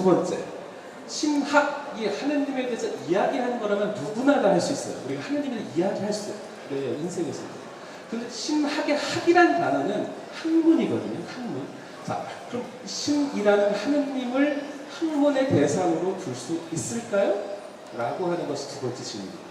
번째, 신학이 하느님에 대해서 이야기하는 거라면 누구나 다 할 수 있어요. 우리가 하느님을 이야기할 수 있어요. 인생에서. 근데 신학의 학이란 단어는 학문이거든요. 학문. 자, 그럼 신이라는 하느님을 학문의 대상으로 둘 수 있을까요? 라고 하는 것이 두 번째 질문입니다.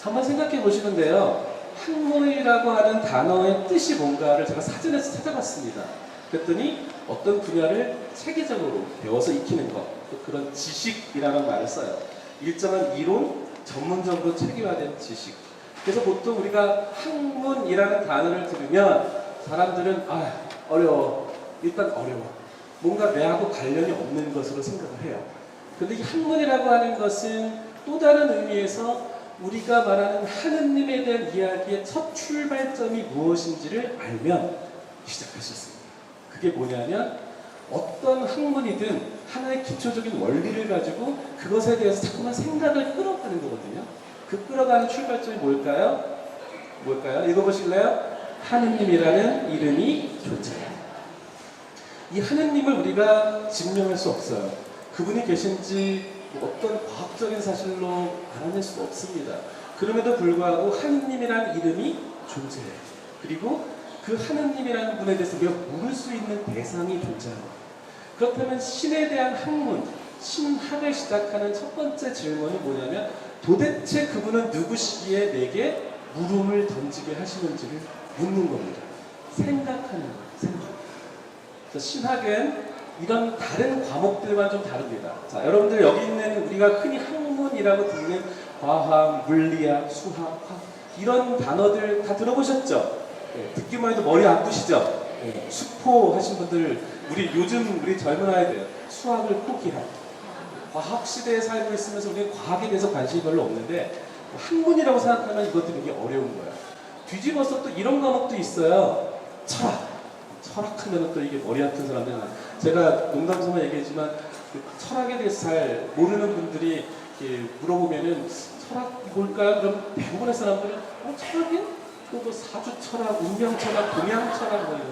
한번 생각해 보시는데요. 학문이라고 하는 단어의 뜻이 뭔가를 제가 사전에서 찾아봤습니다. 그랬더니 어떤 분야를 체계적으로 배워서 익히는 것, 또 그런 지식이라는 말을 써요. 일정한 이론, 전문적으로 체계화된 지식. 그래서 보통 우리가 학문이라는 단어를 들으면 사람들은 어려워. 일단 어려워. 뭔가 내하고 관련이 없는 것으로 생각을 해요. 그런데 이 학문이라고 하는 것은 또 다른 의미에서 우리가 말하는 하느님에 대한 이야기의 첫 출발점이 무엇인지를 알면 시작할 수 있습니다. 그게 뭐냐면 어떤 학문이든 하나의 기초적인 원리를 가지고 그것에 대해서 자꾸만 생각을 끌어가는 거거든요. 그 끌어가는 출발점이 뭘까요? 읽어보실래요? 하느님이라는 이름이 존재해요. 이 하느님을 우리가 증명할 수 없어요. 그분이 계신지 어떤 과학적인 사실로 알아낼 수가 없습니다. 그럼에도 불구하고 하느님이라는 이름이 존재해요. 그리고 그 하느님이라는 분에 대해서 우리가 물을 수 있는 대상이 존재합니다. 그렇다면 신에 대한 학문, 신학을 시작하는 첫 번째 질문이 뭐냐면 도대체 그분은 누구시기에 내게 물음을 던지게 하시는지를 묻는 겁니다. 생각하는 거예요. 생각. 신학은 이런 다른 과목들만 좀 다릅니다. 자, 여러분들 여기 있는 우리가 흔히 학문이라고 듣는 과학, 물리학, 수학, 화학 이런 단어들 다 들어보셨죠? 네, 듣기만 해도 머리 아프시죠? 네, 수포 하신 분들 요즘 우리 젊은 아이들 수학을 포기하고 과학 시대에 살고 있으면서 우리는 과학에 대해서 관심이 별로 없는데 학문이라고 생각하면 이것들이 되게 어려운 거야. 뒤집어서 또 이런 과목도 있어요. 철학하면 또 이게 머리 아픈 사람들 제가 농담삼아 얘기했지만 그 철학에 대해서 잘 모르는 분들이 물어보면은 철학 뭘까요? 그럼 대부분의 사람들은 철학이? 또 사주 철학, 운명 철학, 동양 철학 뭐 이런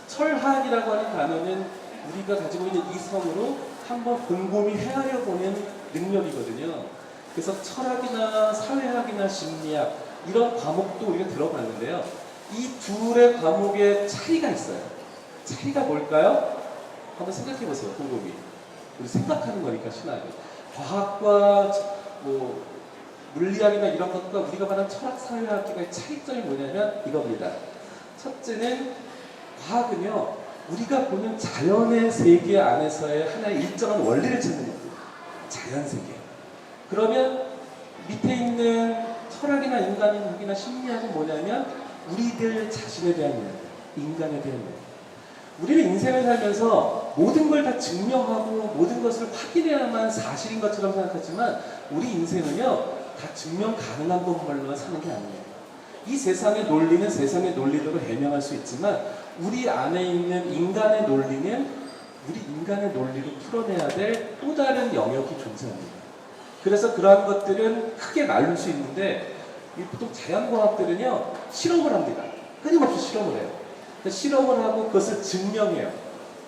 철학이라고 하는 단어는 우리가 가지고 있는 이성으로 한번 곰곰이 헤아려 보는 능력이거든요. 그래서 철학이나 사회학이나 심리학 이런 과목도 우리가 들어봤는데요. 이 둘의 과목의 차이가 있어요. 차이가 뭘까요? 한번 생각해 보세요. 곰곰이. 우리 생각하는 거니까 신학이. 과학과 뭐 물리학이나 이런 것과 우리가 말하는 철학, 사회학의 차이점이 뭐냐면 이겁니다. 첫째는 과학은요. 우리가 보는 자연의 세계 안에서의 하나의 일정한 원리를 찾는 겁니다. 자연 세계. 그러면 밑에 있는 철학이나 인간학이나 심리학은 뭐냐면 우리들 자신에 대한 이야기, 인간에 대한 이야기. 우리는 인생을 살면서 모든 걸 다 증명하고 모든 것을 확인해야만 사실인 것처럼 생각하지만 우리 인생은요 다 증명 가능한 것만로 사는 게 아니에요. 이 세상의 논리는 세상의 논리대로 해명할 수 있지만 우리 안에 있는 인간의 논리는 우리 인간의 논리로 풀어내야 될 또 다른 영역이 존재합니다. 그래서 그러한 것들은 크게 나눌 수 있는데 보통 자연과학들은요 실험을 합니다. 끊임없이 실험을 해요. 실험을 하고 그것을 증명해요.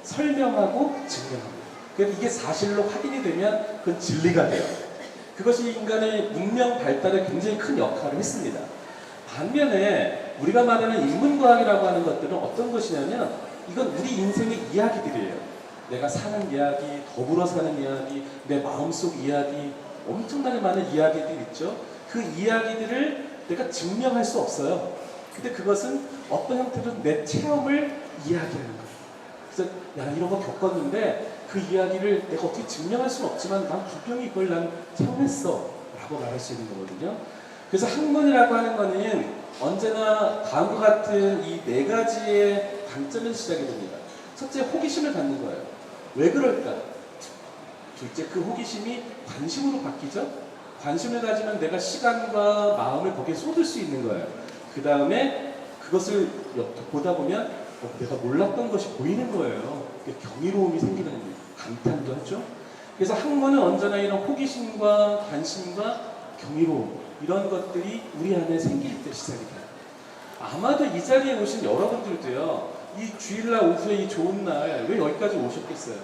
설명하고 증명합니다. 그래서 이게 사실로 확인이 되면 그건 진리가 돼요. 그것이 인간의 문명 발달에 굉장히 큰 역할을 했습니다. 반면에 우리가 말하는 인문과학이라고 하는 것들은 어떤 것이냐면 이건 우리 인생의 이야기들이에요. 내가 사는 이야기, 더불어 사는 이야기, 내 마음속 이야기, 엄청나게 많은 이야기들이 있죠. 그 이야기들을 내가 증명할 수 없어요. 근데 그것은 어떤 형태로 내 체험을 이야기하는 거예요. 그래서 야 이런 거 겪었는데 그 이야기를 내가 어떻게 증명할 수는 없지만 난 분명히 그걸 난 체험했어 라고 말할 수 있는 거거든요. 그래서 학문이라고 하는 거는 언제나 다음과 같은 이 네 가지의 관점에서 시작이 됩니다. 첫째, 호기심을 갖는 거예요. 왜 그럴까? 둘째, 그 호기심이 관심으로 바뀌죠. 관심을 가지면 내가 시간과 마음을 거기에 쏟을 수 있는 거예요. 그 다음에 그것을 보다 보면 내가 몰랐던 것이 보이는 거예요. 경이로움이 생기는 거예요. 감탄도 하죠. 그래서 학문은 언제나 이런 호기심과 관심과 경이로움 이런 것들이 우리 안에 생길 때 시작이 돼요. 아마도 이 자리에 오신 여러분들도요. 이 주일날 오후에 이 좋은 날 왜 여기까지 오셨겠어요?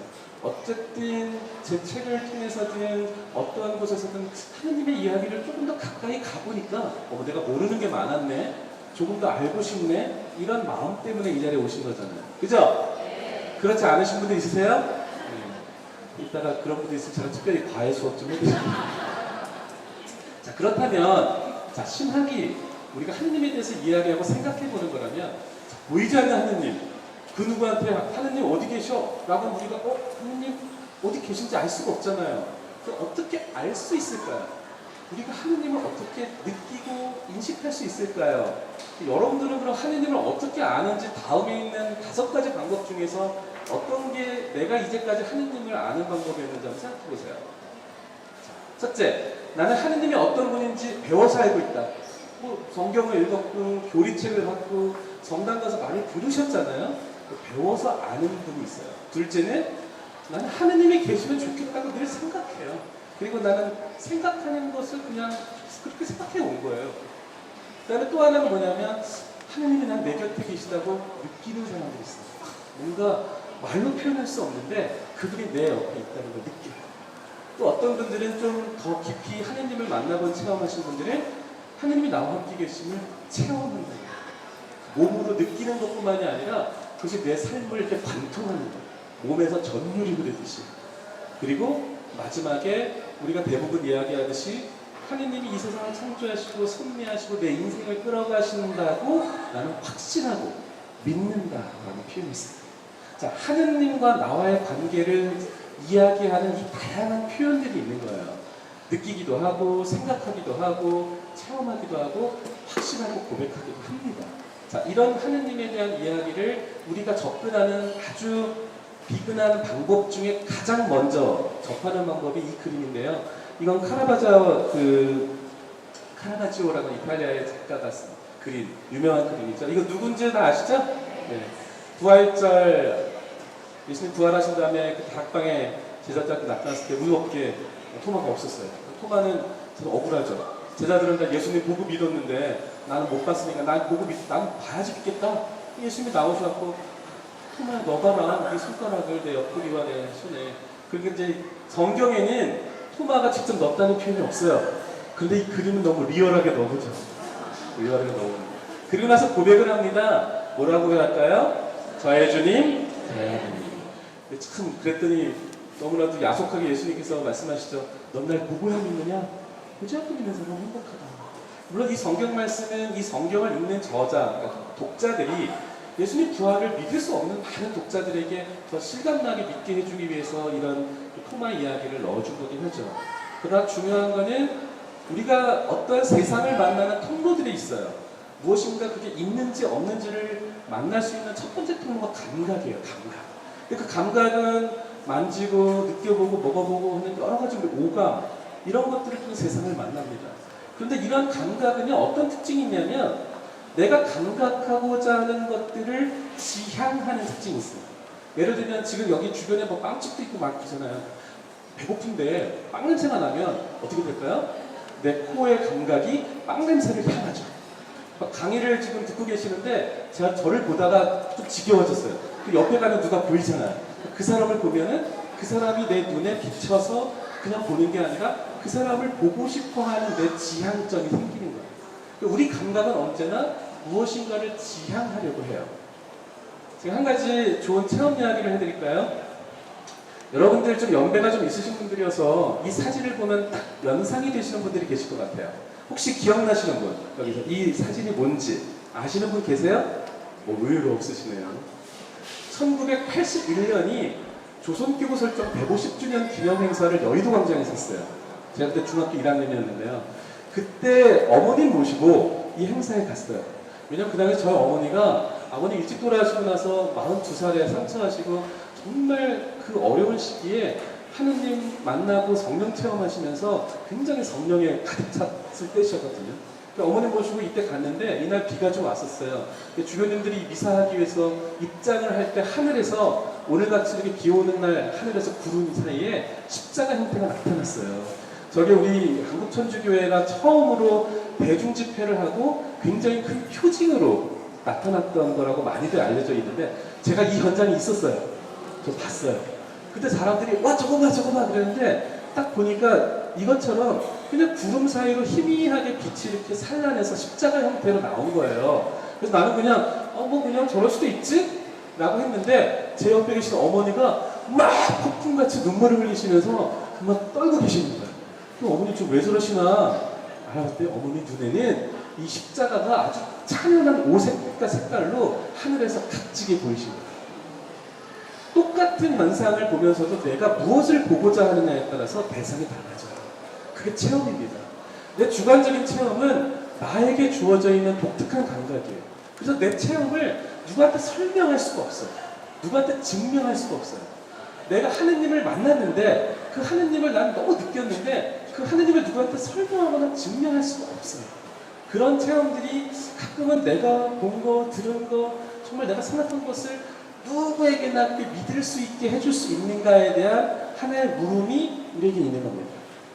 어쨌든 제 책을 통해서든 어떠한 곳에서든 하느님의 이야기를 조금 더 가까이 가보니까 내가 모르는 게 많았네, 조금 더 알고 싶네, 이런 마음 때문에 이 자리에 오신 거잖아요. 그죠? 그렇지 않으신 분들 있으세요? 네. 이따가 그런 분들 있으면 제가 특별히 과외 수업 좀 해드릴게요. 자, 그렇다면 자, 신학이 우리가 하느님에 대해서 이야기하고 생각해보는 거라면 보이지 않는 하느님, 그 누구한테 하느님 어디 계셔? 라고 우리가 하느님 어디 계신지 알 수가 없잖아요. 그럼 어떻게 알 수 있을까요? 우리가 하느님을 어떻게 느끼고 인식할 수 있을까요? 여러분들은 그럼 하느님을 어떻게 아는지 다음에 있는 5가지 방법 중에서 어떤 게 내가 이제까지 하느님을 아는 방법이었는지 한번 생각해 보세요. 첫째, 나는 하느님이 어떤 분인지 배워서 알고 있다. 성경을 읽었고 교리책을 받고 성당 가서 많이 들으셨잖아요. 배워서 아는 분이 있어요. 둘째는 나는 하느님이 계시면 좋겠다고 늘 생각해요. 그리고 나는 생각하는 것을 그냥 그렇게 생각해 온 거예요. 그다음에 또 하나는 뭐냐면 하느님이 난 내 곁에 계시다고 느끼는 사람들이 있어요. 뭔가 말로 표현할 수 없는데 그분이 내 옆에 있다는 걸 느껴요. 또 어떤 분들은 좀 더 깊이 하느님을 만나본 체험하신 분들은 하느님이 나와 함께 계심을 체험한다. 몸으로 느끼는 것뿐만이 아니라 그것이 내 삶을 이렇게 관통하는 거예요. 몸에서 전율이 흐르듯이. 그리고 마지막에 우리가 대부분 이야기하듯이 하느님이 이 세상을 창조하시고 섭리하시고 내 인생을 끌어가신다고 나는 확신하고 믿는다라는 표현이 있습니다. 자, 하느님과 나와의 관계를 이야기하는 이 다양한 표현들이 있는 거예요. 느끼기도 하고 생각하기도 하고 체험하기도 하고 확신하고 고백하기도 합니다. 자, 이런 하느님에 대한 이야기를 우리가 접근하는 아주 비근한 방법 중에 가장 먼저 접하는 방법이 이 그림인데요. 이건 카라바지오라는 이탈리아의 작가가 쓴 그림, 유명한 그림이죠. 이거 누군지 다 아시죠? 네. 부활절, 예수님 부활하신 다음에 그 다락방에 제자들한테 나타났을 때 무섭게 토마가 없었어요. 토마는 참 억울하죠. 제자들은 다 예수님 보고 믿었는데 나는 못 봤으니까 난 봐야지 믿겠다. 예수님이 나오셔서 토마야 너 봐라, 네 손가락을 내 옆구리와 내 손에. 그리고 이제 성경에는 토마가 직접 넣었다는 표현이 없어요. 근데 이 그림은 너무 리얼하게 넣어보죠. 리얼하게 넣어보죠. 그리고 나서 고백을 합니다. 뭐라고 고백할까요? 저의 주님, 저의 하나님. 참 그랬더니 너무나도 야속하게 예수님께서 말씀하시죠. 넌 날 보고야 믿느냐? 보지 않고 믿는 사람은 행복하다. 물론 이 성경 말씀은 이 성경을 읽는 저자, 그러니까 독자들이 예수님 부활을 믿을 수 없는 많은 독자들에게 더 실감나게 믿게 해주기 위해서 이런 토마 이야기를 넣어준 거긴 하죠. 그러나 중요한 거는 우리가 어떤 세상을 만나는 통로들이 있어요. 무엇인가 그게 있는지 없는지를 만날 수 있는 첫 번째 통로가 감각이에요. 감각. 그 감각은 만지고 느껴보고 먹어보고 하는 여러 가지 오감, 이런 것들을 통해 세상을 만납니다. 그런데 이런 감각은 어떤 특징이 있냐면 내가 감각하고자 하는 것들을 지향하는 특징이 있어요. 예를 들면 지금 여기 주변에 뭐 빵집도 있고 막 있잖아요. 배고픈데 빵 냄새가 나면 어떻게 될까요? 내 코의 감각이 빵 냄새를 향하죠. 강의를 지금 듣고 계시는데 제가 저를 보다가 좀 지겨워졌어요. 그 옆에 가면 누가 보이잖아요. 그 사람을 보면은 그 사람이 내 눈에 비쳐서 그냥 보는 게 아니라 그 사람을 보고 싶어 하는 내 지향점이 생기는 거예요. 우리 감각은 언제나 무엇인가를 지향하려고 해요. 제가 한 가지 좋은 체험 이야기를 해드릴까요? 여러분들 좀 연배가 좀 있으신 분들이어서 이 사진을 보면 딱 연상이 되시는 분들이 계실 것 같아요. 혹시 기억나시는 분? 여기서 이 사진이 뭔지 아시는 분 계세요? 의외로 없으시네요. 1981년이 조선기구 설정 150주년 기념 행사를 여의도 광장에서 했어요. 제가 그때 중학교 1학년이었는데요. 그때 어머님 모시고 이 행사에 갔어요. 왜냐면 그 당시 저희 아버님 일찍 돌아가시고 나서 42살에 상처하시고 정말 그 어려운 시기에 하느님 만나고 성령 체험하시면서 굉장히 성령에 가득 찼을 때셨거든요. 어머님 모시고 이때 갔는데 이날 비가 좀 왔었어요. 주교님들이 미사하기 위해서 입장을 할 때 하늘에서 오늘같이 이렇게 비 오는 날 하늘에서 구름 사이에 십자가 형태가 나타났어요. 저게 우리 한국천주교회가 처음으로 대중집회를 하고 굉장히 큰 표징으로 나타났던 거라고 많이들 알려져 있는데 제가 이 현장에 있었어요. 저 봤어요. 그때 사람들이 와 저거 봐 저거 봐 그랬는데 딱 보니까 이것처럼 그냥 구름 사이로 희미하게 빛이 이렇게 산란해서 십자가 형태로 나온 거예요. 그래서 나는 그냥 뭐 그냥 저럴 수도 있지? 라고 했는데 제 옆에 계신 어머니가 막 폭풍같이 눈물을 흘리시면서 막 떨고 계시는 거예요. 그 어머니 좀 왜 저러시나 알아봤더니 어머니 눈에는 이 십자가가 아주 찬연한 오색과 색깔로 하늘에서 값지게 보이시는 거예요. 똑같은 현상을 보면서도 내가 무엇을 보고자 하느냐에 따라서 대상이 달라져요. 그게 체험입니다. 내 주관적인 체험은 나에게 주어져 있는 독특한 감각이에요. 그래서 내 체험을 누구한테 설명할 수가 없어요. 누구한테 증명할 수가 없어요. 내가 하느님을 만났는데 그 하느님을 난 너무 느꼈는데 그 하느님을 누구한테 설명하거나 증명할 수가 없어요. 그런 체험들이 가끔은 내가 본 거, 들은 거, 정말 내가 생각한 것을 누구에게나 믿을 수 있게 해줄 수 있는가에 대한 하나의 물음이 우리에게 있는 겁니다.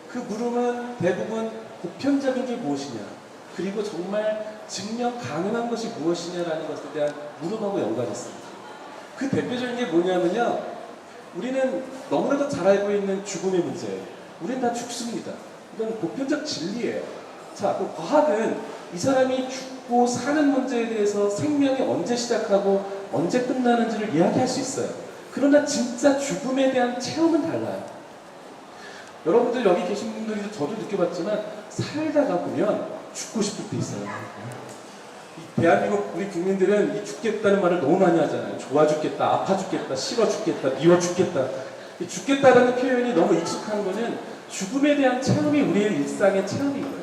그 물음은 대부분 보편적인 게 무엇이냐, 그리고 정말 증명 가능한 것이 무엇이냐라는 것에 대한 물음하고 연관했습니다. 그 대표적인 게 뭐냐면요, 우리는 너무나도 잘 알고 있는 죽음의 문제예요. 우리는 다 죽습니다. 이건 보편적 진리예요. 자, 그 과학은 이 사람이 죽고 사는 문제에 대해서 생명이 언제 시작하고 언제 끝나는지를 이야기할 수 있어요. 그러나 진짜 죽음에 대한 체험은 달라요. 여러분들 여기 계신 분들이 저도 느껴봤지만 살다가 보면 죽고 싶을 때 있어요. 이 대한민국 우리 국민들은 이 죽겠다는 말을 너무 많이 하잖아요. 좋아 죽겠다, 아파 죽겠다, 싫어 죽겠다, 미워 죽겠다. 이 죽겠다라는 표현이 너무 익숙한 거는 죽음에 대한 체험이 우리의 일상의 체험인 거예요.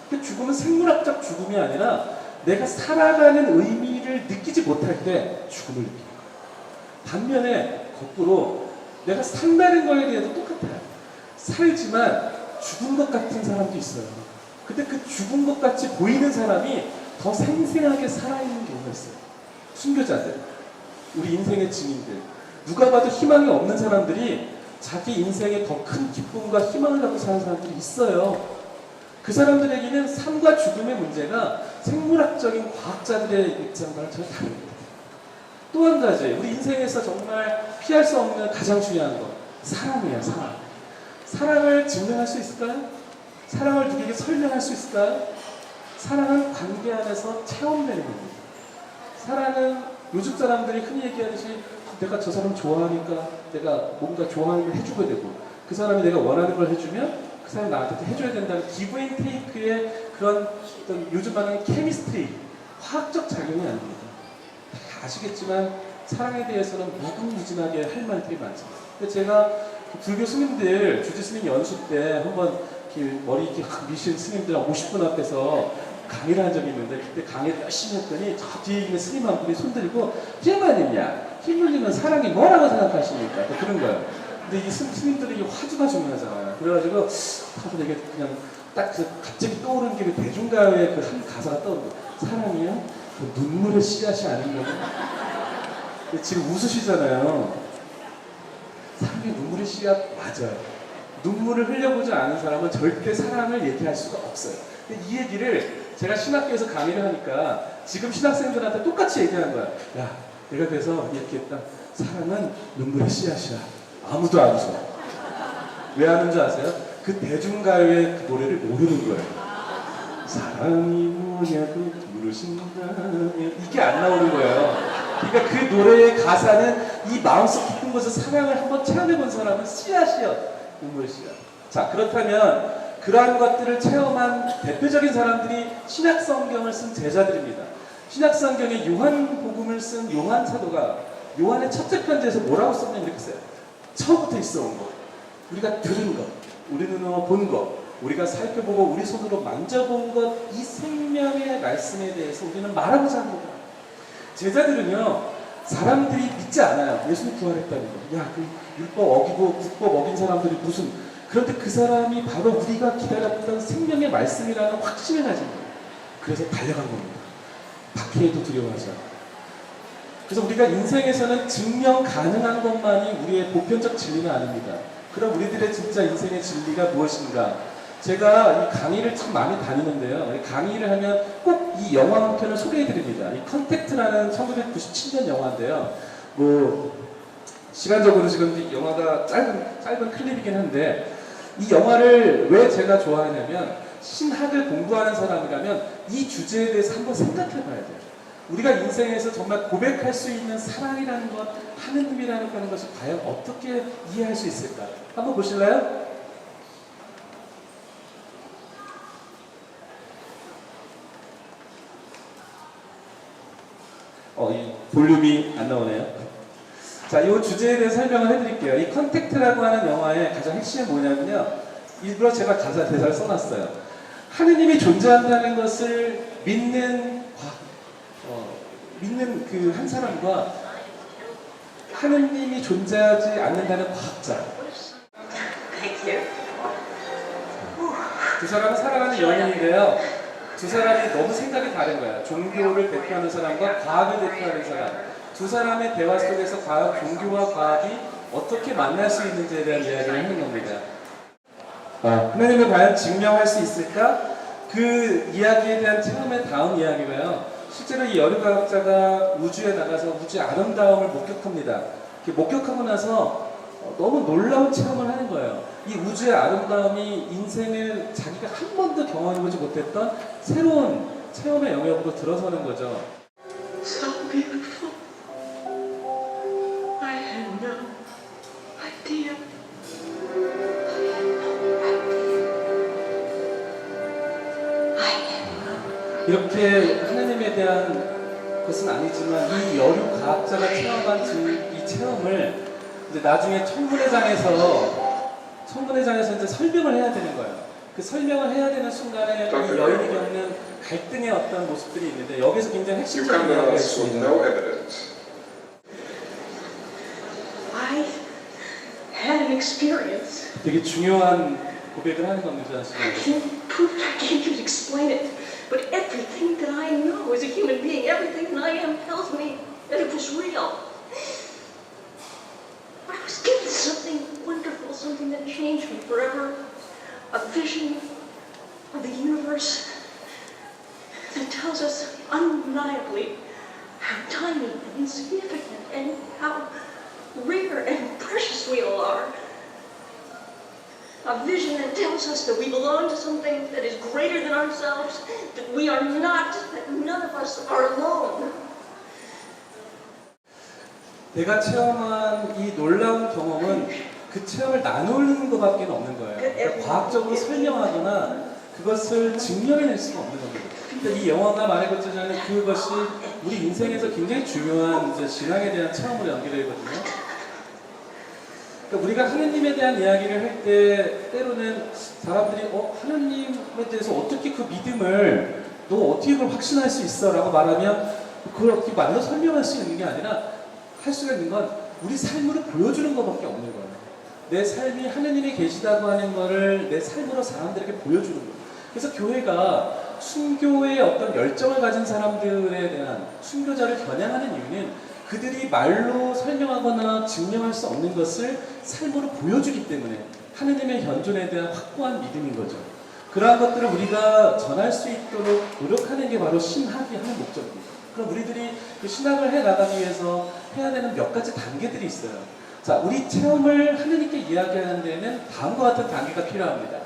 그 죽음은 생물학적 죽음이 아니라 내가 살아가는 의미를 느끼지 못할 때 죽음을 느끼는 거예요. 반면에 거꾸로 내가 산다는 거에 대해서 똑같아요. 살지만 죽은 것 같은 사람도 있어요. 근데 그 죽은 것 같이 보이는 사람이 더 생생하게 살아있는 경우가 있어요. 순교자들, 우리 인생의 증인들, 누가 봐도 희망이 없는 사람들이 자기 인생에 더 큰 기쁨과 희망을 갖고 사는 사람들이 있어요. 그 사람들에게는 삶과 죽음의 문제가 생물학적인 과학자들의 입장과는 전혀 다릅니다. 또 한 가지, 우리 인생에서 정말 피할 수 없는 가장 중요한 것, 사랑이에요. 사랑. 사랑을 증명할 수 있을까요? 사랑을 누구에게 설명할 수 있을까요? 사랑은 관계 안에서 체험되는 겁니다. 사랑은 요즘 사람들이 흔히 얘기하듯이 내가 저 사람 좋아하니까 내가 뭔가 좋아하는 걸 해주게 되고, 그 사람이 내가 원하는 걸 해주면 그 사람이 나한테 해줘야 된다는 기브 앤 테이크의 그런 어떤 요즘 말하는 케미스트리, 화학적 작용이 아닙니다. 다 아시겠지만 사랑에 대해서는 무궁무진하게 할 말들이 많습니다. 근데 제가 불교 스님들 주지 스님 연수 때 한번 이렇게 머리 이렇게 미신 스님들하고 50분 앞에서 강의를 한 적이 있는데, 그때 강의를 열심히 했더니 저 뒤에 있는 스님 한 분이 손 들고 힐마님이야, 힐마님은 사랑이 뭐라고 생각하십니까? 또 그런 거예요. 근데 이 스님들이 화두가 중요하잖아요. 그래가지고 다들 이게 그냥 딱 그 갑자기 떠오르는 게 대중가요의 그 한 가사가 떠오르고, 사랑이요? 그 눈물의 씨앗이 아닌 거죠. 지금 웃으시잖아요. 사랑의 눈물의 씨앗 맞아요. 눈물을 흘려보지 않은 사람은 절대 사랑을 얘기할 수가 없어요. 근데 이 얘기를 제가 신학교에서 강의를 하니까 지금 신학생들한테 똑같이 얘기하는 거야. 야, 내가 그래서 이렇게 했다. 사랑은 눈물의 씨앗이야. 아무도 안 웃어. 왜 하는 줄 아세요? 그 대중가요의 그 노래를 모르는 거예요. 사랑이 뭐냐고 물으신다면 이게 안 나오는 거예요. 그러니까 그 노래의 가사는 이 마음속 깊은 곳에 사랑을 한번 체험해본 사람은 씨앗이요. 눈물의 씨앗. 자, 그렇다면 그러한 것들을 체험한 대표적인 사람들이 신약성경을 쓴 제자들입니다. 신약성경에 요한복음을 쓴 요한 사도가 요한의 첫째 편지에서 뭐라고 썼냐면 이렇게 써요. 처음부터 있어온 것, 우리가 들은 것, 우리 눈으로 본 것, 우리가 살펴보고 우리 손으로 만져본 것, 이 생명의 말씀에 대해서 우리는 말하고자 합니다. 제자들은요, 사람들이 믿지 않아요. 예수님 부활했다는 거. 야, 그 율법 어기고 국법 어긴 사람들이 무슨, 그런데 그 사람이 바로 우리가 기다렸던 생명의 말씀이라는 확신을 가진 거예요. 그래서 달려간 겁니다. 박해에도 두려워하지 않고. 그래서 우리가 인생에서는 증명 가능한 것만이 우리의 보편적 진리는 아닙니다. 그럼 우리들의 진짜 인생의 진리가 무엇인가? 제가 이 강의를 참 많이 다니는데요. 강의를 하면 꼭 이 영화 한 편을 소개해드립니다. 이 컨택트라는 1997년 영화인데요. 뭐 시간적으로 지금 이 영화가 짧은 클립이긴 한데 이 영화를 왜 제가 좋아하냐면 신학을 공부하는 사람이라면 이 주제에 대해서 한번 생각해 봐야 돼요. 우리가 인생에서 정말 고백할 수 있는 사랑이라는 것, 하느님이라는 것을 과연 어떻게 이해할 수 있을까? 한번 보실래요? 이 볼륨이 안 나오네요. 자, 이 주제에 대해 설명을 해드릴게요. 이 컨택트라고 하는 영화의 가장 핵심이 뭐냐면요. 일부러 제가 가사 대사를 써놨어요. 하느님이 존재한다는 것을 믿는 그 한 사람과 하느님이 존재하지 않는다는 과학자. 두 사람은 사랑하는 연인인데요. 두 사람이 너무 생각이 다른 거야. 종교를 대표하는 사람과 과학을 대표하는 사람. 두 사람의 대화 속에서 과연 종교와 과학이 어떻게 만날 수 있는지에 대한 이야기를 하는 겁니다. 하느님을 과연 증명할 수 있을까? 그 이야기에 대한 체험의 다음 이야기가요. 실제로 이 여류과학자가 우주에 나가서 우주의 아름다움을 목격합니다. 목격하고 나서 너무 놀라운 체험을 하는 거예요. 이 우주의 아름다움이 인생을 자기가 한 번도 경험해보지 못했던 새로운 체험의 영역으로 들어서는 거죠. So beautiful. I had no idea. 이렇게 하느님에 대한 것은 아니지만 이 여류 과학자가 체험한 이 체험을 이제 나중에 청문회장에서 이제 설명을 해야 되는 거예요. 그 설명을 해야 되는 순간에 이 여인이 겪는 갈등의 어떤 모습들이 있는데 여기서 굉장히 핵심적인 이야기가 있습니다. I had an experience. 되게 중요한 고백을 하는 겁니다. I can't prove it. I can't even explain it. But everything that I know as a human being, everything that I am tells me that it was real. I was given something wonderful, something that changed me forever. A vision of the universe that tells us undeniably how tiny and insignificant and how rare and precious we all are. A vision that tells us that we belong to something that is greater than ourselves, that we are not, that none of us are alone. 내가 체험한 이 놀라운 경험은 그 체험을 나누는 것밖에 없는 거예요. 그러니까 과학적으로 설명하거나 그것을 증명해낼 수가 없는 겁니다. 그러니까 이 영화가 말해보자면 그것이 우리 인생에서 굉장히 중요한 이제 신앙에 대한 체험으로 연결되거든요. 그러니까 우리가 하느님에 대한 이야기를 할 때 때로는 사람들이 하느님에 대해서 어떻게 그 믿음을 너 어떻게 그걸 확신할 수 있어? 라고 말하면 그걸 어떻게 말로 설명할 수 있는 게 아니라 할 수가 있는 건 우리 삶으로 보여주는 것밖에 없는 거예요. 내 삶이 하느님이 계시다고 하는 거를 내 삶으로 사람들에게 보여주는 거예요. 그래서 교회가 순교의 어떤 열정을 가진 사람들에 대한 순교자를 겨냥하는 이유는 그들이 말로 설명하거나 증명할 수 없는 것을 삶으로 보여주기 때문에 하느님의 현존에 대한 확고한 믿음인 거죠. 그러한 것들을 우리가 전할 수 있도록 노력하는 게 바로 신학이 하는 목적입니다. 그럼 우리들이 그 신학을 해나가기 위해서 해야 되는 몇 가지 단계들이 있어요. 자, 우리 체험을 하느님께 이야기하는 데는 다음과 같은 단계가 필요합니다.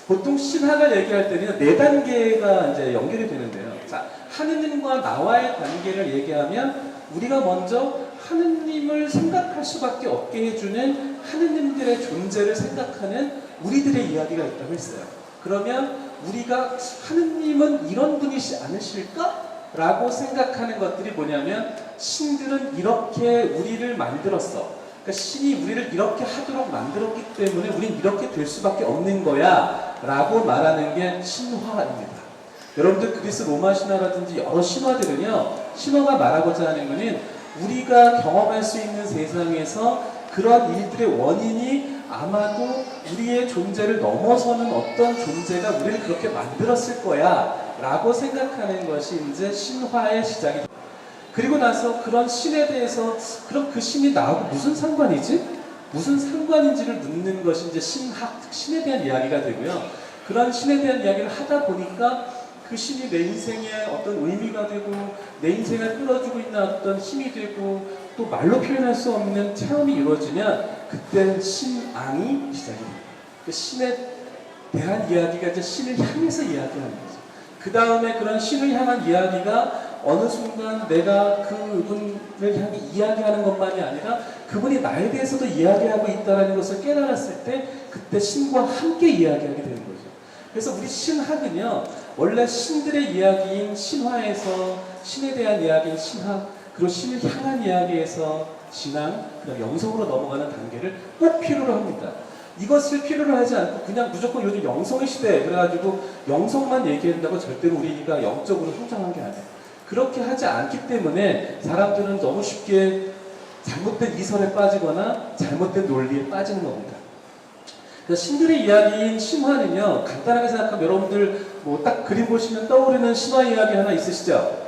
보통 신학을 얘기할 때는 4단계가 이제 연결이 되는데요. 자, 하느님과 나와의 관계를 얘기하면 우리가 먼저 하느님을 생각할 수밖에 없게 해주는 하느님들의 존재를 생각하는 우리들의 이야기가 있다고 했어요. 그러면 우리가 하느님은 이런 분이시 않으실까? 라고 생각하는 것들이 뭐냐면 신들은 이렇게 우리를 만들었어. 그러니까 신이 우리를 이렇게 하도록 만들었기 때문에 우린 이렇게 될 수밖에 없는 거야 라고 말하는 게 신화입니다. 여러분들 그리스 로마 신화라든지 여러 신화들은요, 신화가 말하고자 하는 것은 우리가 경험할 수 있는 세상에서 그런 일들의 원인이 아마도 우리의 존재를 넘어서는 어떤 존재가 우리를 그렇게 만들었을 거야 라고 생각하는 것이 이제 신화의 시작이. 그리고 나서 그런 신에 대해서 그럼 그 신이 나하고 무슨 상관이지? 무슨 상관인지를 묻는 것이 이제 신학, 신에 대한 이야기가 되고요. 그런 신에 대한 이야기를 하다 보니까 그 신이 내 인생에 어떤 의미가 되고 내 인생을 끌어주고 있는 어떤 힘이 되고 또 말로 표현할 수 없는 체험이 이루어지면 그때 신앙이 시작이 됩니다. 그 신에 대한 이야기가 이제 신을 향해서 이야기하는 거죠. 그 다음에 그런 신을 향한 이야기가 어느 순간 내가 그분을 향해 이야기하는 것만이 아니라 그분이 나에 대해서도 이야기하고 있다는 것을 깨달았을 때 그때 신과 함께 이야기하게 되는 거죠. 그래서 우리 신학은요, 원래 신들의 이야기인 신화에서 신에 대한 이야기인 신학, 그리고 신을 향한 이야기에서 신앙, 그다음 영성으로 넘어가는 단계를 꼭 필요로 합니다. 이것을 필요로 하지 않고 그냥 무조건 요즘 영성의 시대 그래가지고 영성만 얘기한다고 절대로 우리가 영적으로 성장한 게 아니에요. 그렇게 하지 않기 때문에 사람들은 너무 쉽게 잘못된 이설에 빠지거나 잘못된 논리에 빠지는 겁니다. 신들의 이야기인 신화는요, 간단하게 생각하면 여러분들 뭐 딱 그림 보시면 떠오르는 신화 이야기 하나 있으시죠?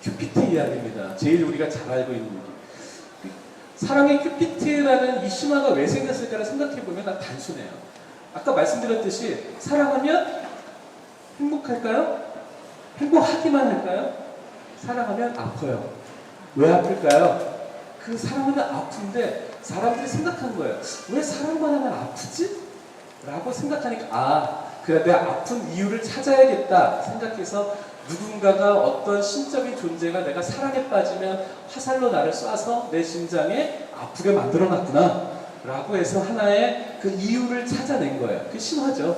큐피트 이야기입니다. 제일 우리가 잘 알고 있는 얘기. 사랑의 큐피트라는 이 신화가 왜 생겼을까를 생각해보면 다 단순해요. 아까 말씀드렸듯이 사랑하면 행복할까요? 행복하기만 할까요? 사랑하면 아파요. 왜 아플까요? 그 사랑하면 아픈데 사람들이 생각한 거예요. 왜 사랑만 하면 아프지? 라고 생각하니까 그래 내가 아픈 이유를 찾아야겠다 생각해서 누군가가 어떤 신적인 존재가 내가 사랑에 빠지면 화살로 나를 쏴서 내 심장에 아프게 만들어놨구나 라고 해서 하나의 그 이유를 찾아낸 거예요. 그게 신화죠.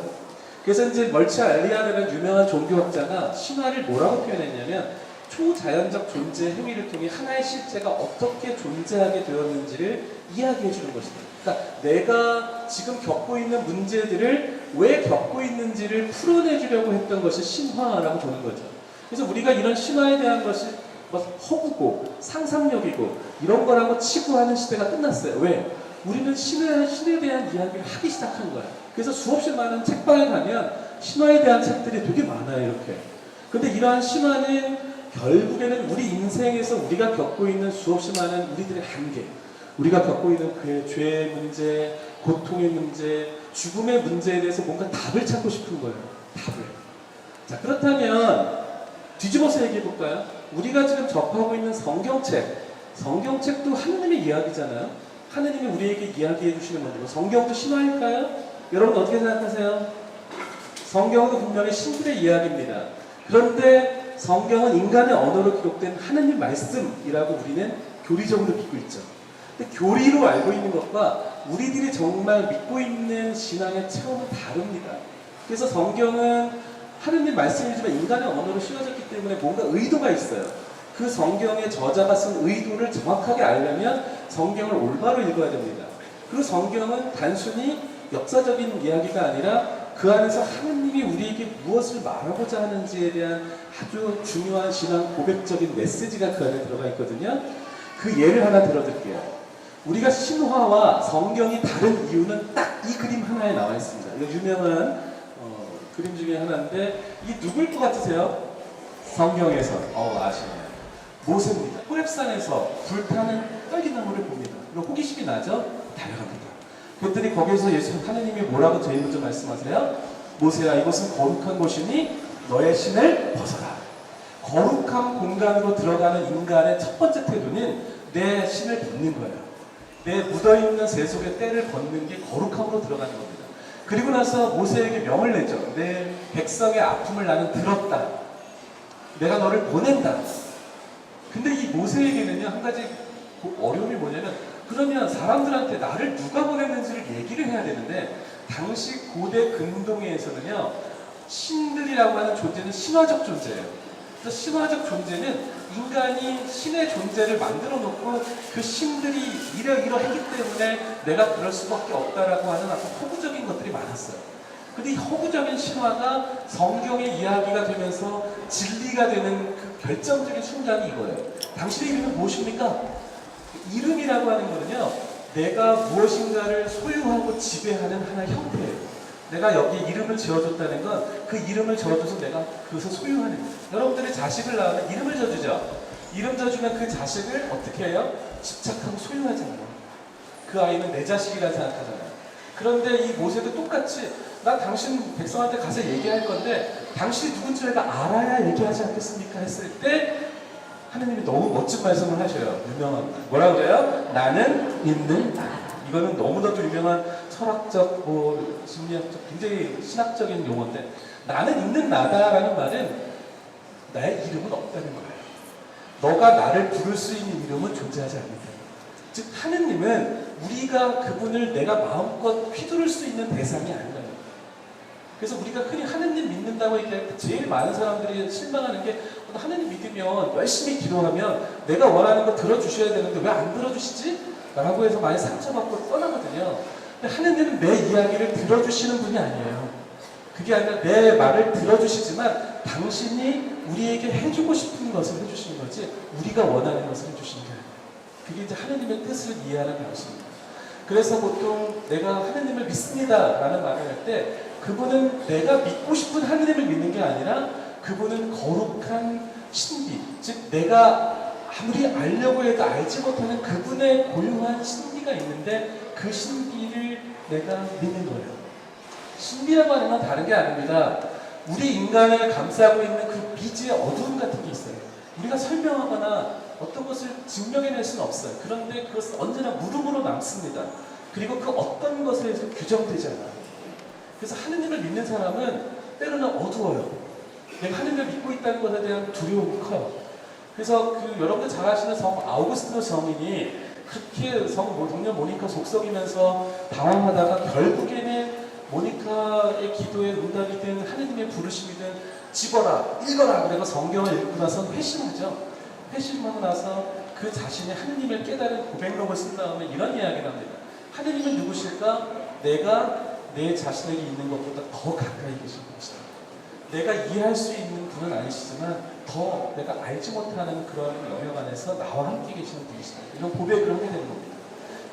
그래서 이제 멀치 알리아라는 유명한 종교학자가 신화를 뭐라고 표현했냐면 초자연적 존재 행위를 통해 하나의 실체가 어떻게 존재하게 되었는지를 이야기해 주는 것이다. 그러니까 내가 지금 겪고 있는 문제들을 왜 겪고 있는지를 풀어내 주려고 했던 것이 신화라고 보는 거죠. 그래서 우리가 이런 신화에 대한 것이 허구고 상상력이고 이런 거라고 치부하는 시대가 끝났어요. 왜? 우리는 신에 대한 이야기를 하기 시작한 거야. 그래서 수없이 많은 책방에 가면 신화에 대한 책들이 되게 많아요. 이렇게. 근데 이러한 신화는 결국에는 우리 인생에서 우리가 겪고 있는 수없이 많은 우리들의 한계, 우리가 겪고 있는 그 죄의 문제, 고통의 문제, 죽음의 문제에 대해서 뭔가 답을 찾고 싶은 거예요. 답을. 자, 그렇다면 뒤집어서 얘기해 볼까요? 우리가 지금 접하고 있는 성경책도 하느님의 이야기잖아요. 하느님이 우리에게 이야기해 주시는 거죠. 성경도 신화일까요? 여러분 어떻게 생각하세요? 성경도 분명히 신들의 이야기입니다. 그런데 성경은 인간의 언어로 기록된 하느님 말씀이라고 우리는 교리적으로 믿고 있죠. 근데 교리로 알고 있는 것과 우리들이 정말 믿고 있는 신앙의 체험은 다릅니다. 그래서 성경은 하느님 말씀이지만 인간의 언어로 씌워졌기 때문에 뭔가 의도가 있어요. 그 성경의 저자가 쓴 의도를 정확하게 알려면 성경을 올바로 읽어야 됩니다. 그리고 성경은 단순히 역사적인 이야기가 아니라 그 안에서 하느님이 우리에게 무엇을 말하고자 하는지에 대한 아주 중요한 신앙 고백적인 메시지가 그 안에 들어가 있거든요. 그 예를 하나 들어드릴게요. 우리가 신화와 성경이 다른 이유는 딱 이 그림 하나에 나와 있습니다. 이거 유명한 그림 중에 하나인데 이게 누굴 것 같으세요? 성경에서 아시네요. 모세입니다. 호렙산에서 불타는 떨기나무를 봅니다. 그리고 호기심이 나죠? 달려갑니다. 그랬더니 거기에서 하느님이 뭐라고 제일 먼저 말씀하세요? 모세야, 이것은 거룩한 곳이니 너의 신을 벗어라. 거룩한 공간으로 들어가는 인간의 첫 번째 태도는 내 신을 벗는 거예요. 내 묻어있는 세속의 때를 벗는 게 거룩함으로 들어가는 겁니다. 그리고 나서 모세에게 명을 내죠. 내 백성의 아픔을 나는 들었다. 내가 너를 보낸다. 근데 이 모세에게는요, 한 가지 어려움이 뭐냐면 그러면 사람들한테 나를 누가 보냈는지를 얘기를 해야 되는데 당시 고대 근동에서는요, 신들이라고 하는 존재는 신화적 존재예요. 그래서 신화적 존재는 인간이 신의 존재를 만들어 놓고 그 신들이 이러이러하기 때문에 내가 그럴 수밖에 없다라고 하는 아주 허구적인 것들이 많았어요. 근데 이 허구적인 신화가 성경의 이야기가 되면서 진리가 되는 그 결정적인 순간이 이거예요. 당신의 이름은 무엇입니까? 이름이라고 하는 거는요, 내가 무엇인가를 소유하고 지배하는 하나의 형태예요. 내가 여기 이름을 지어줬다는 건 그 이름을 지어줘서 내가 그것을 소유하는 거예요. 여러분들이 자식을 낳으면 이름을 지어주죠. 이름 지어주면 그 자식을 어떻게 해요? 집착하고 소유하잖아요. 그 아이는 내 자식이라 생각하잖아요. 그런데 이 모세도 똑같이 나 당신 백성한테 가서 얘기할 건데 당신이 누군지 내가 알아야 얘기하지 않겠습니까? 했을 때 하느님이 너무 멋진 말씀을 하셔요. 유명한 뭐라고 그래요? 나는 있는 나. 이거는 너무나도 유명한 철학적, 심리학적, 굉장히 신학적인 용어인데 나는 있는 나다라는 말은 나의 이름은 없다는 거예요. 너가 나를 부를 수 있는 이름은 존재하지 않는다. 즉 하느님은 우리가 그분을 내가 마음껏 휘두를 수 있는 대상이 아니라는 거예요. 그래서 우리가 흔히 하느님 믿는다고 얘기할 때 제일 많은 사람들이 실망하는 게 하느님 믿으면 열심히 기도하면 내가 원하는 거 들어주셔야 되는데 왜 안 들어주시지? 라고 해서 많이 상처받고 떠나거든요. 근데 하느님은 내 이야기를 들어주시는 분이 아니에요. 그게 아니라 내 말을 들어주시지만 당신이 우리에게 해주고 싶은 것을 해주시는 거지 우리가 원하는 것을 해주시는 게 아니에요. 그게 이제 하느님의 뜻을 이해하는 방식입니다. 그래서 보통 내가 하느님을 믿습니다 라는 말을 할 때 그분은 내가 믿고 싶은 하느님을 믿는 게 아니라 그분은 거룩한 신비, 즉 내가 아무리 알려고 해도 알지 못하는 그분의 고유한 신비가 있는데 그 신비를 내가 믿는 거예요. 신비라고 하는 건 다른 게 아닙니다. 우리 인간을 감싸고 있는 그 미지의 어두움 같은 게 있어요. 우리가 설명하거나 어떤 것을 증명해낼 수는 없어요. 그런데 그것은 언제나 물음으로 남습니다. 그리고 그 어떤 것에 의해서 규정되지 않아요. 그래서 하느님을 믿는 사람은 때로는 어두워요. 내가 하느님을 믿고 있다는 것에 대한 두려움이 커요. 그래서 여러분들 잘 아시는 성 아우구스티노 성인이 그렇게 동료 모니카 속썩이면서 당황하다가 결국에는 모니카의 기도에 응답이든 하느님의 부르심이든 집어라, 읽어라 그래서 성경을 읽고 나서 회심하죠. 회심하고 나서 그 자신이 하느님을 깨달은 고백록을 쓴 다음에 이런 이야기를 합니다. 하느님은 누구실까? 내가 내 자신에게 있는 것보다 더 가까이 계신 것이다. 내가 이해할 수 있는 분은 아니시지만 더 내가 알지 못하는 그런 영역 안에서 나와 함께 계시는 분이시다. 이런 고백을 하게 되는 겁니다.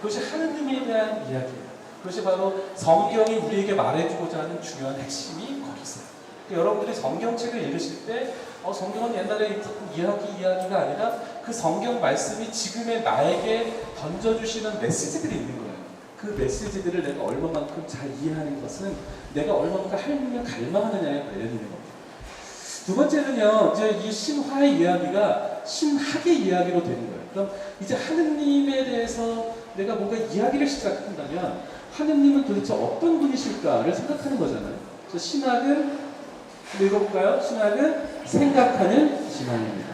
그것이 하느님에 대한 이야기예요. 그것이 바로 성경이 우리에게 말해주고자 하는 중요한 핵심이 거기 있어요. 그러니까 여러분들이 성경책을 읽으실 때 성경은 옛날에 있었던 이야기가 아니라 그 성경 말씀이 지금의 나에게 던져주시는 메시지들이 있는 거예요. 그 메시지들을 내가 얼마만큼 잘 이해하는 것은 내가 얼마만큼 하느님을 갈망하느냐에 관련 있는 겁니다. 두 번째는요, 이제 이 신화의 이야기가 신학의 이야기로 되는 거예요. 그럼 이제 하느님에 대해서 내가 뭔가 이야기를 시작한다면 하느님은 도대체 어떤 분이실까를 생각하는 거잖아요. 그래서 신학은 읽어볼까요? 신학은 생각하는 신학입니다.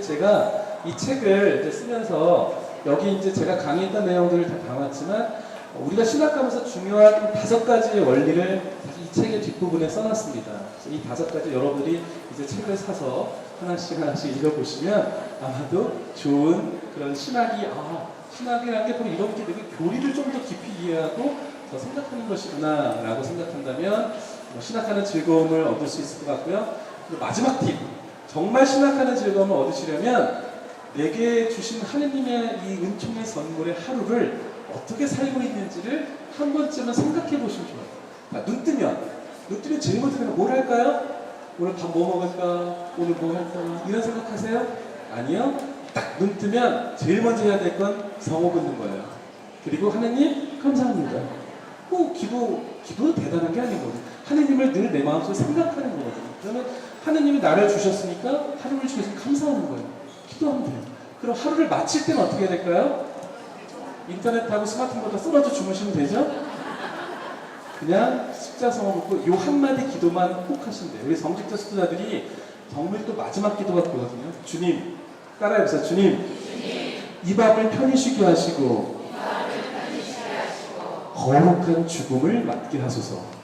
제가 이 책을 이제 쓰면서 여기 이제 제가 강의했던 내용들을 다 담았지만 우리가 신학하면서 중요한 5가지의 원리를 이 책의 뒷부분에 써놨습니다. 이 5가지 여러분들이 이제 책을 사서 하나씩 읽어보시면 아마도 좋은 그런 신학이라는 게 바로 이렇게 되게 교리를 좀 더 깊이 이해하고 더 생각하는 것이구나 라고 생각한다면 신학하는 즐거움을 얻을 수 있을 것 같고요. 그리고 마지막 팁, 정말 신학하는 즐거움을 얻으시려면 내게 주신 하느님의 이 은총의 선물의 하루를 어떻게 살고 있는지를 한 번쯤은 생각해 보시면 좋아요. 눈 뜨면 제일 먼저 뭘 할까요? 오늘 밥 뭐 먹을까? 오늘 뭐 할까? 이런 생각하세요? 아니요. 딱 눈 뜨면 제일 먼저 해야 될 건 성호 긋는 거예요. 그리고 하느님 감사합니다. 기도도 대단한 게 아니거든요. 하느님을 늘 내 마음속에 생각하는 거거든요. 그러면 하느님이 나를 주셨으니까 하루를 주셔서 감사하는 거예요. 기도하면 돼요. 그럼 하루를 마칠 때는 어떻게 해야 될까요? 인터넷하고 스마트폰부터 쓰러져 주무시면 되죠? 그냥 십자성어 먹고 요 한마디 기도만 꼭 하시면 돼요. 우리 성직자 수도자들이 정말 또 마지막 기도가 그거거든요. 주님, 따라해보세요. 주님, 이 밤을 편히 쉬게 하시고 거룩한 죽음을 맞게 하소서.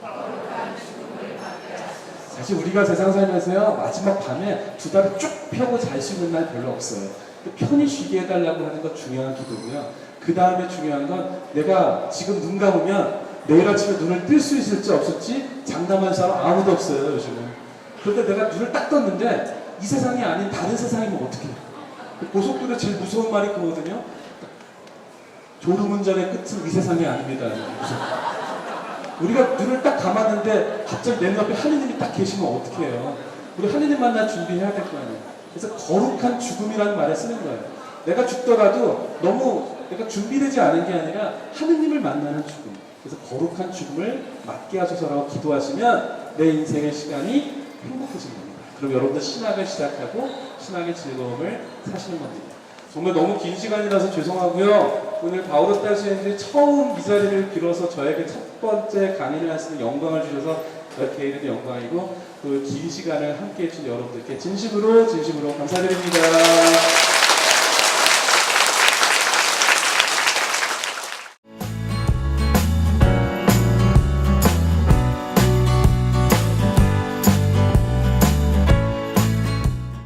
사실 우리가 세상 살면서요, 마지막 밤에 2다리 쭉 펴고 잘 수 있는 날 별로 없어요. 편히 쉬게 해달라고 하는 건 중요한 기도고요. 그 다음에 중요한 건 내가 지금 눈 감으면 내일 아침에 눈을 뜰 수 있을지 없을지 장담하는 사람 아무도 없어요, 요즘은. 그런데 내가 눈을 딱 떴는데 이 세상이 아닌 다른 세상이면 어떡해. 고속도로에 제일 무서운 말이 그거거든요. 졸음운전의 끝은 이 세상이 아닙니다. 우리가 눈을 딱 감았는데 갑자기 내 눈앞에 하느님이 딱 계시면 어떡 해요. 우리 하느님 만나 준비해야 될 거 아니에요. 그래서 거룩한 죽음이라는 말을 쓰는 거예요. 내가 죽더라도 너무 내가 준비되지 않은 게 아니라 하느님을 만나는 죽음. 그래서 거룩한 죽음을 맞게 하소서라고 기도하시면 내 인생의 시간이 행복해지는 겁니다. 그럼 여러분들 신학을 시작하고 신학의 즐거움을 사시는 겁니다. 정말 너무 긴 시간이라서 죄송하고요. 오늘 바오로 따시는데 처음 이 자리를 빌어서 저에게 첫 번째 강의를 하시는 영광을 주셔서 저의 개인의 영광이고 그 긴 시간을 함께 해주신 여러분들께 진심으로 감사드립니다.